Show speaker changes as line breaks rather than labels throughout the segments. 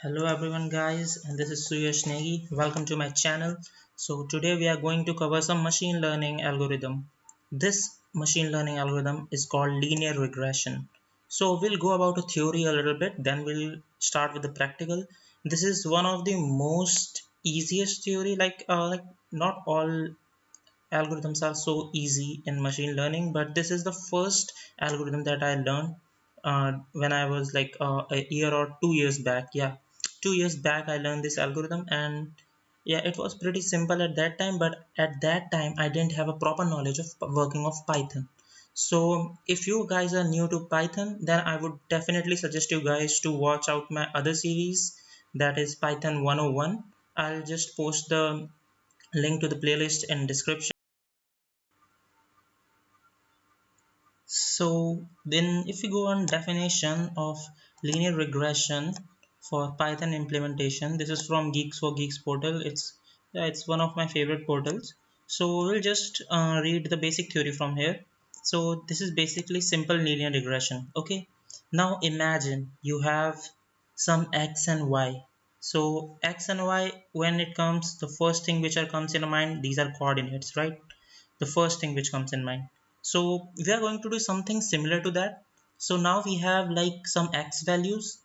Hello everyone guys, and this is Suyash Negi. Welcome to my channel. So today we are going to cover some machine learning algorithm. This machine learning algorithm is called linear regression. So we'll go about a theory a little bit, then we'll start with the practical. This is one of the most easiest theory, like not all algorithms are so easy in machine learning, but this is the first algorithm that I learned when I was like a year or 2 years back. Yeah, 2 years back I learned this algorithm, and yeah, it was pretty simple at that time, but at that time I didn't have a proper knowledge of working of Python. So if you guys are new to Python, then I would definitely suggest you guys to watch out my other series, that is Python 101. I'll just post the link to the playlist in description. So then if we go on definition of linear regression for Python implementation, this is from Geeks for Geeks portal. It's one of my favorite portals. So we'll just read the basic theory from here. So this is basically simple linear regression. Okay. Now imagine you have some x and y. So x and y, when it comes, the first thing which comes in mind, these are coordinates, right? The first thing which comes in mind. So we are going to do something similar to that. So now we have like some x values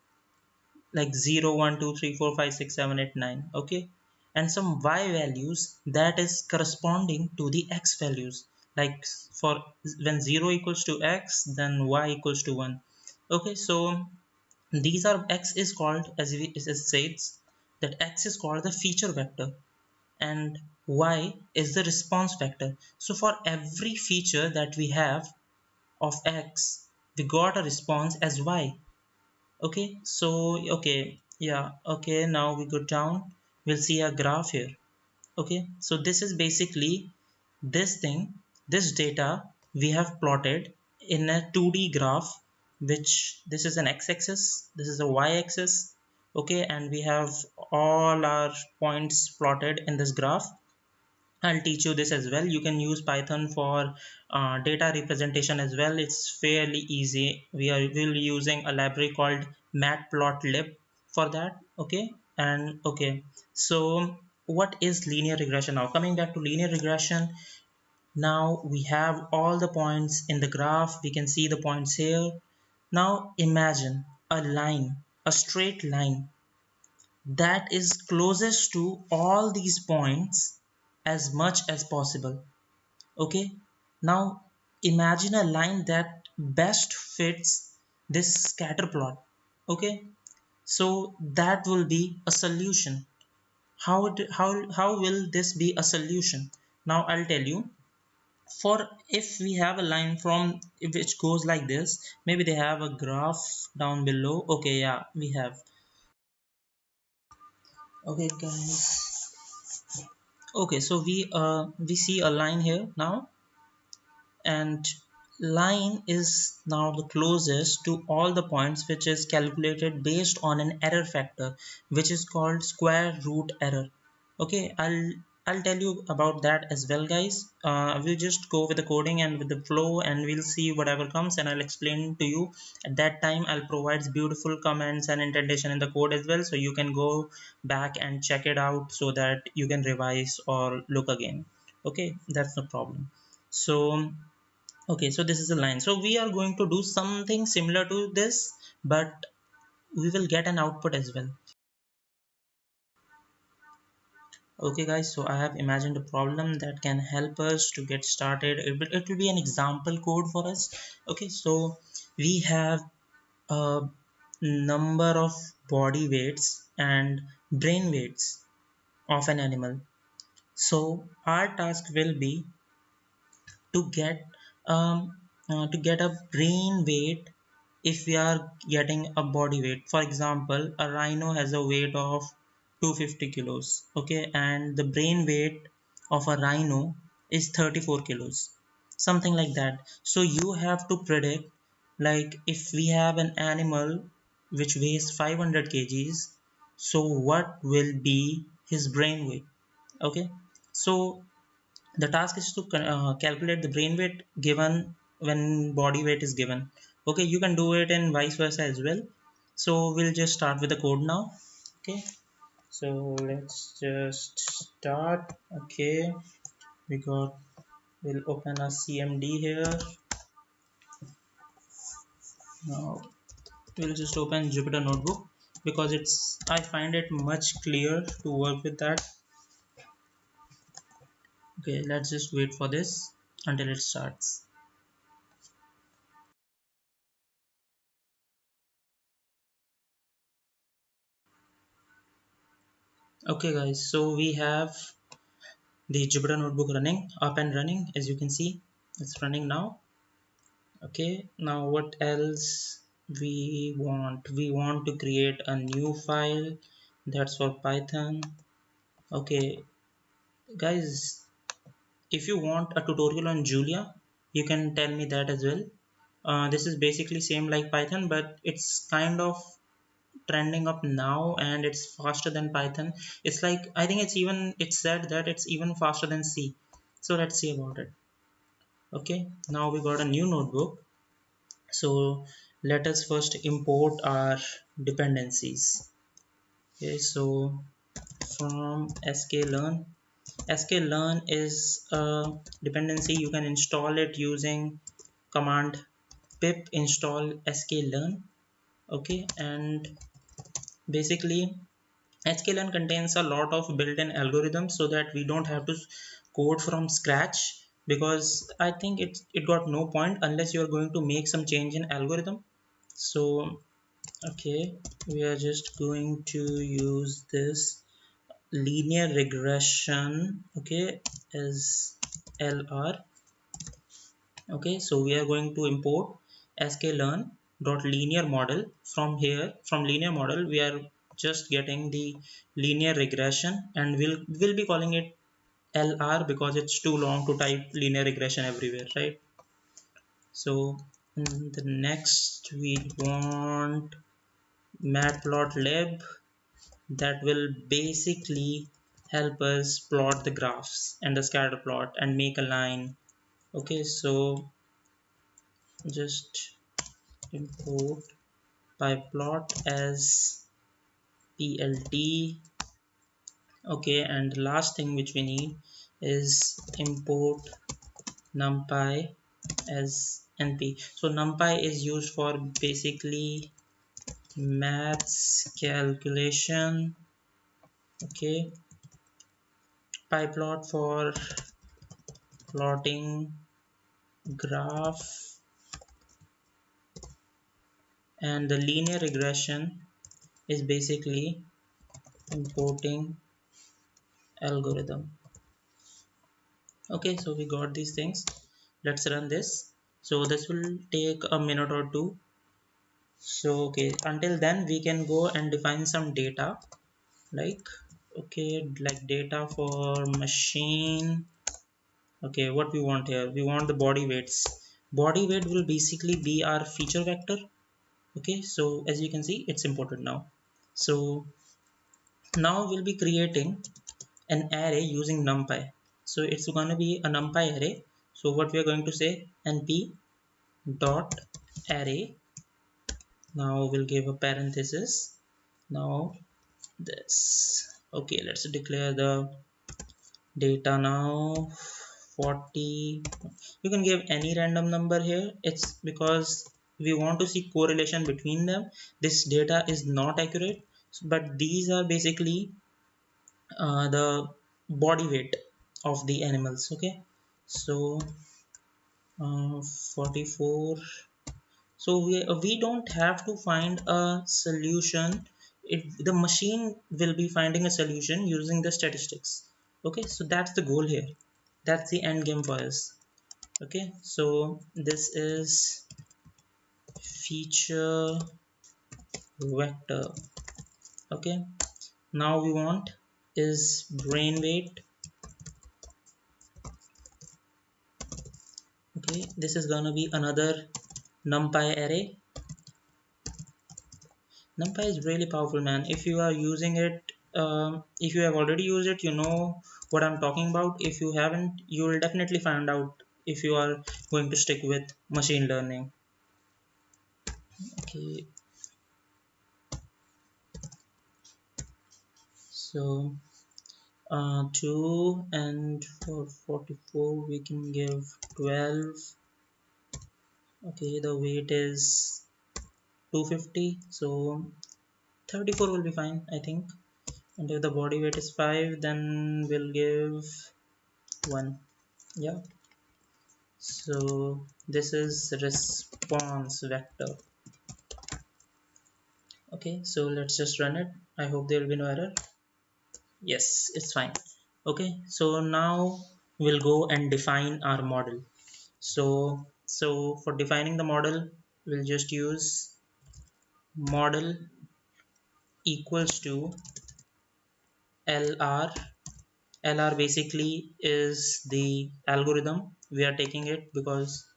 like 0, 1, 2, 3, 4, 5, 6, 7, 8, 9. Okay, and some y values that is corresponding to the x values, like for when 0 equals to x, then y equals to 1. Okay, so these are, x is called, as it says, that x is called the feature vector and y is the response vector. So for every feature that we have of x, we got a response as y. Okay, so okay, yeah, okay, now we go down, we'll see a graph here. Okay, so this is basically this thing, this data we have plotted in a 2D graph, which this is an x-axis, this is a y-axis. Okay, and we have all our points plotted in this graph. I'll teach you this as well. You can use Python for data representation as well. It's fairly easy. We'll be using a library called matplotlib for that. Okay, and okay, so what is linear regression? Now coming back to linear regression, now we have all the points in the graph. We can see the points here. Now imagine a line, a straight line that is closest to all these points as much as possible. Okay, now imagine a line that best fits this scatter plot. Okay, so that will be a solution. How will this be a solution? Now I'll tell you. For if we have a line from which goes like this, maybe they have a graph down below. Okay, yeah, we have. Okay guys, okay, so we see a line here now, and line is now the closest to all the points, which is calculated based on an error factor which is called square root error. Okay, I'll tell you about that as well, guys. We'll just go with the coding and with the flow, and we'll see whatever comes, and I'll explain to you. At that time I'll provide beautiful comments and indentation in the code as well, so you can go back and check it out so that you can revise or look again. Okay, that's no problem. So okay, so this is a line. So we are going to do something similar to this, but we will get an output as well. Okay guys, so I have imagined a problem that can help us to get started. It will be an example code for us. Okay, so we have a number of body weights and brain weights of an animal. So our task will be to get a brain weight if we are getting a body weight. For example, a rhino has a weight of 250 kilos. Okay, and the brain weight of a rhino is 34 kilos, something like that. So you have to predict, like if we have an animal which weighs 500 kgs, so what will be his brain weight? Okay, so the task is to calculate the brain weight given when body weight is given. Okay, you can do it in vice versa as well. So we'll just start with the code now. Okay, so let's just start. Okay, we'll open a CMD here. Now we'll just open Jupyter Notebook because I find it much clearer to work with that. Okay, let's just wait for this until it starts. Okay guys, so we have the Jupyter Notebook running, up and running. As you can see, it's running now. Okay, now what else we want to create a new file. That's for Python. Okay guys, if you want a tutorial on Julia, you can tell me that as well. This is basically same like Python, but it's kind of trending up now and it's faster than Python. It's like, I think it's said that it's even faster than C. So let's see about it. Okay, now we got a new notebook. So let us first import our dependencies. Okay, so from sklearn. Sklearn is a dependency. You can install it using command pip install sklearn. Okay, and basically sklearn contains a lot of built-in algorithms so that we don't have to code from scratch, because I think it got no point unless you're going to make some change in algorithm. So okay, we are just going to use this linear regression, okay, as LR. Okay, so we are going to import sklearn dot linear model. From here, from linear model, we are just getting the linear regression, and we'll be calling it LR because it's too long to type linear regression everywhere, right? So the next we want matplotlib, that will basically help us plot the graphs and the scatter plot and make a line. Okay, so just import pyplot as plt. Okay, and the last thing which we need is import numpy as np. So numpy is used for basically maths calculation. Okay, pyplot for plotting graph, and the linear regression is basically importing algorithm. Okay, so we got these things. Let's run this. So this will take a minute or two. So okay, until then we can go and define some data, like okay, like data for machine. Okay, what we want here, we want the body weights. Body weight will basically be our feature vector. Okay, so as you can see, it's imported now. So now we'll be creating an array using numpy. So it's going to be a numpy array. So what we are going to say, np dot array. Now we'll give a parenthesis. Now this. Okay, let's declare the data now. 40. You can give any random number here. It's because we want to see correlation between them. This data is not accurate, but these are basically the body weight of the animals. Okay, so 44. So we don't have to find a solution. The machine will be finding a solution using the statistics. Okay, so that's the goal here. That's the end game for us. Okay, so this is feature vector. Okay, now we want is brain weight. Okay, this is gonna be another numpy array. NumPy is really powerful, man. If you are using it, if you have already used it, you know what I'm talking about. If you haven't, you will definitely find out if you are going to stick with machine learning. Okay, So 2, and for 44 we can give 12. Okay, the weight is 250, so 34 will be fine, I think. And if the body weight is 5, then we'll give 1. Yeah, so this is response vector. Okay, so let's just run it. I hope there will be no error. Yes, it's fine. Okay, so now we'll go and define our model. So for defining the model, we'll just use model equals to LR. LR basically is the algorithm. We are taking it because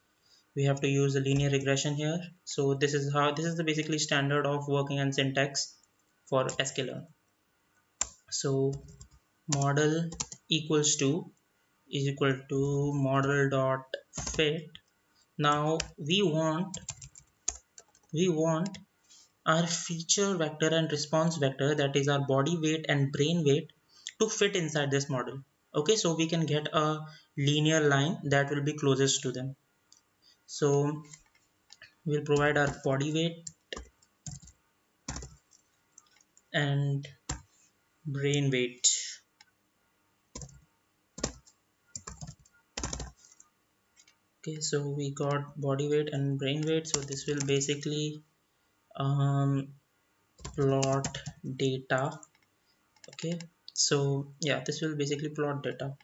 we have to use a linear regression here. So this is the basically standard of working and syntax for sklearn. So model equals to is equal to model dot fit. Now we want our feature vector and response vector, that is our body weight and brain weight, to fit inside this model. Okay, so we can get a linear line that will be closest to them. So we'll provide our body weight and brain weight. Okay, so we got body weight and brain weight, so this will basically plot data. Okay, so yeah, this will basically plot data.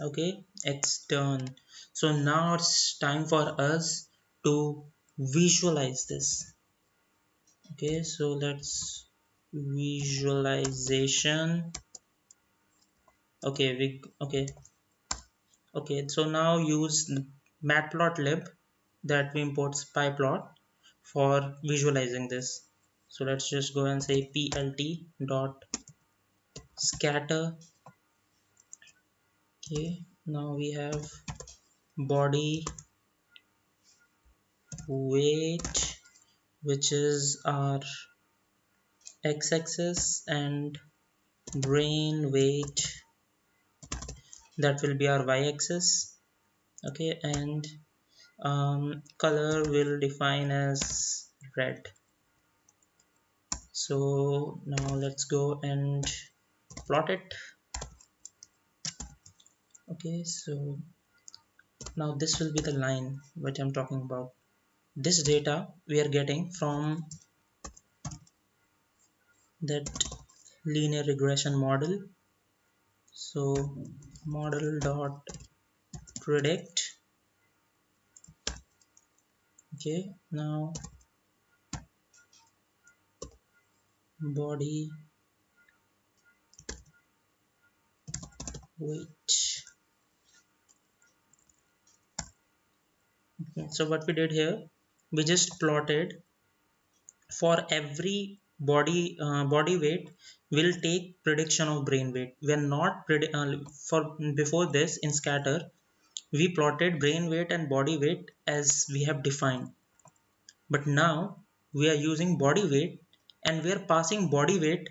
Okay, it's done. So now it's time for us to visualize this. Okay, so let's visualization. Okay, so now use matplotlib that we import spyplot for visualizing this. So let's just go and say plt dot scatter. Okay, now we have body weight, which is our x-axis, and brain weight, that will be our y-axis. Okay, and color will define as red. So now let's go and plot it. Okay, so now this will be the line which I'm talking about. This data we are getting from that linear regression model. So model dot predict. Okay, now body weight. Okay, so what we did here, we just plotted for every body weight. Will take prediction of brain weight. We are not for before this in scatter we plotted brain weight and body weight as we have defined, but now we are using body weight and we are passing body weight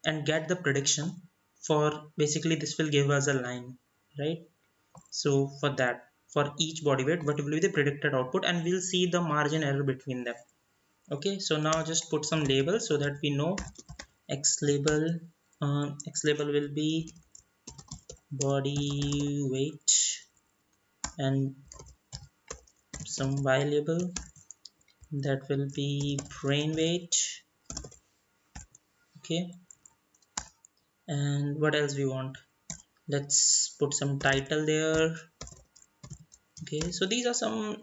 and get the prediction. For basically this will give us a line, right? So for that, for each body weight what will be the predicted output, and we'll see the margin error between them. Okay, so now just put some labels so that we know. X label, X label will be body weight, and some Y label, that will be brain weight. Okay, and what else we want? Let's put some title there. Okay, so these are some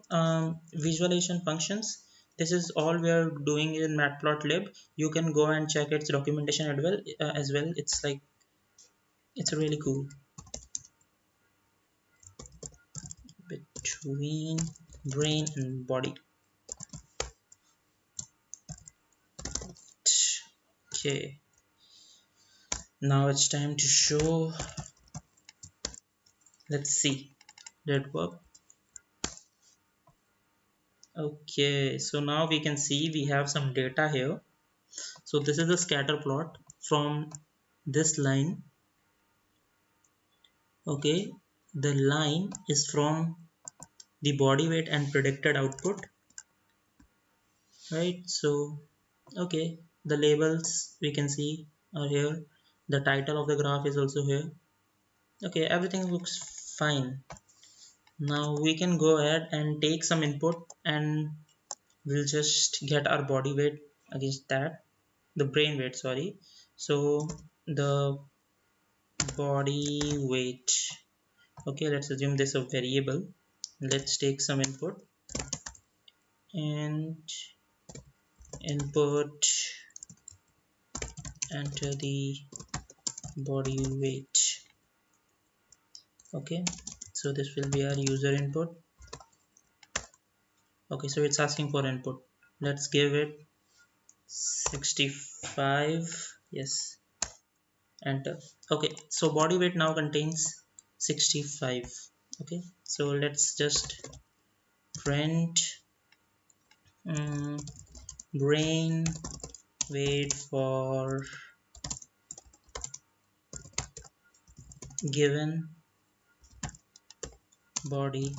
visualization functions. This is all we are doing in matplotlib. You can go and check its documentation as well. It's like, it's really cool. Between brain and body. Okay, now it's time to show. Let's see, did it work? Okay, so now we can see we have some data here. So this is the scatter plot from this line. Okay, the line is from the body weight and predicted output, right? So okay, the labels we can see are here, the title of the graph is also here. Okay, everything looks fine. Now we can go ahead and take some input and we'll just get our body weight against that, the brain weight, sorry. So the body weight, okay, let's assume this is a variable. Let's take some input and input, enter the body weight. Okay, so this will be our user input. Okay, so it's asking for input. Let's give it 65. Yes, enter. Okay, so body weight now contains 65. Okay, so let's just print brain weight for given body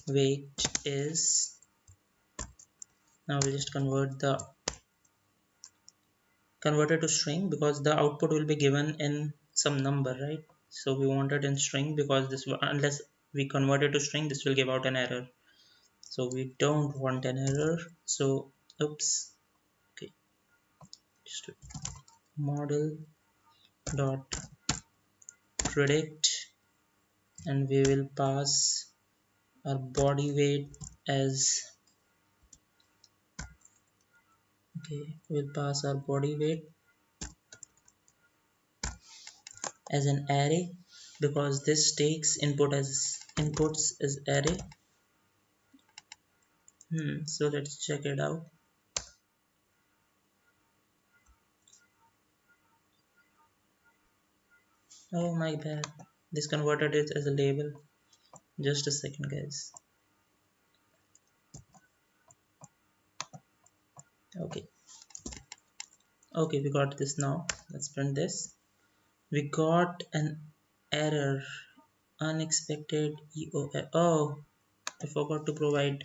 weight is, now we'll just convert it to string because the output will be given in some number, right? So we want it in string because this, unless we convert it to string, this will give out an error. So we don't want an error. So oops. Okay, just model dot predict, and we will pass our body weight as, okay, we'll pass our body weight as an array because this takes inputs as array. So let's check it out. Oh my bad, this converted it as a label. Just a second, guys. Okay, we got this now. Let's print this. We got an error, unexpected EOF. Oh, I forgot to provide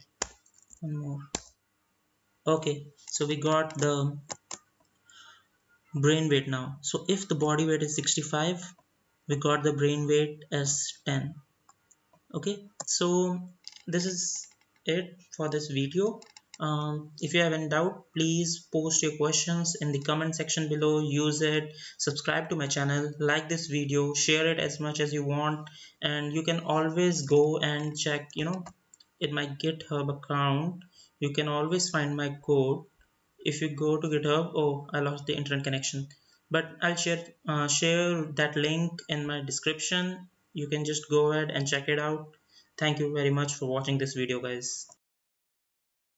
one more. Okay, so we got the brain weight now. So if the body weight is 65, we got the brain weight as 10. Okay, so this is it for this video. If you have any doubt, please post your questions in the comment section below. Use it, subscribe to my channel, like this video, share it as much as you want, and you can always go and check, in my GitHub account you can always find my code. If you go to GitHub, oh, I lost the internet connection, but I'll share that link in my description. You can just go ahead and check it out. Thank you very much for watching this video, guys.